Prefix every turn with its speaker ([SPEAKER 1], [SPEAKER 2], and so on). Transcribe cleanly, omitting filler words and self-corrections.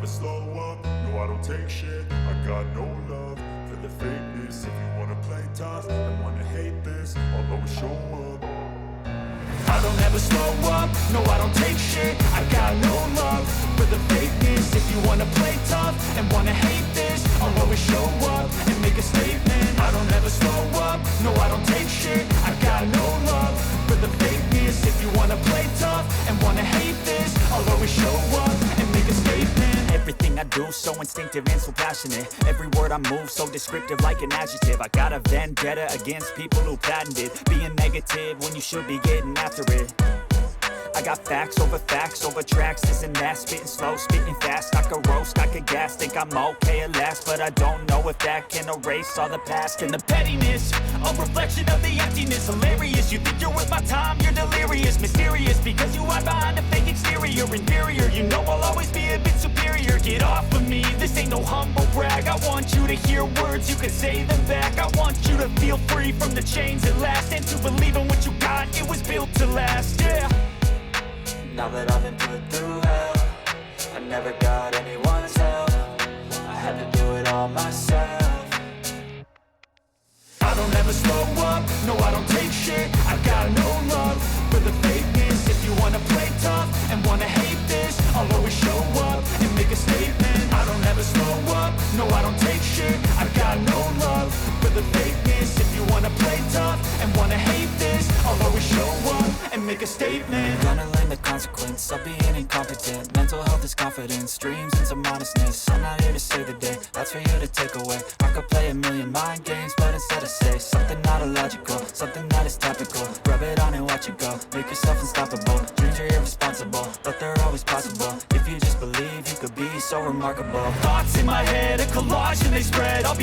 [SPEAKER 1] slow up, no I don't take shit. I got no love for the fakeness. If you wanna play tough and wanna hate this, I'll always show up. I don't ever slow up, no I don't take shit. I got no love for the fakeness. If you wanna play tough and wanna hate this, I'll always show up and make a statement. I don't ever slow up, no I don't take shit. I got no love for the fakeness. If you wanna play tough and wanna hate this, I'll always show up and make a statement. Everything I do so instinctive and so passionate. Every word I move so descriptive like an adjective. I got a vendetta against people who patented being negative when you should be getting after it. I got facts over tracks, this and that. Spitting slow, spitting fast, I could roast, I could gas. Think I'm okay at last, but I don't know if that can erase all the past. And the pettiness, a reflection of the emptiness. Hilarious, you think you're worth my time, you're delirious. Mysterious, because you hide behind a fake exterior. Inferior, you know I'll always be a bit superior. Get off of me, this ain't no humble brag. I want you to hear words, you can say them back. I want you to feel free from the chains at last, and to believe in what you got, it was built to last, yeah.
[SPEAKER 2] Now that I've been put through hell, I never got anyone's help. I had to do it all myself.
[SPEAKER 1] I don't ever slow up, no I don't take shit. I got no love for the fakeness. If you wanna play tough and wanna hate this, I'll always show up and make a statement. I don't ever slow up, no I don't take shit. I got no love for the fakeness. If you wanna play tough and wanna hate this, I'll always show up and make a statement.
[SPEAKER 2] Gonna learn the consequence of being incompetent. Mental health is confidence, dreams and some honestness. I'm not here to save the day, that's for you to take away. I could play a million mind games, but instead I say something not illogical, something that is topical. Rub it on and watch it go, make yourself unstoppable. Dreams are irresponsible, but they're always possible. If you just believe, you could be so remarkable.
[SPEAKER 1] Thoughts in my head, a collage and they spread. I'll be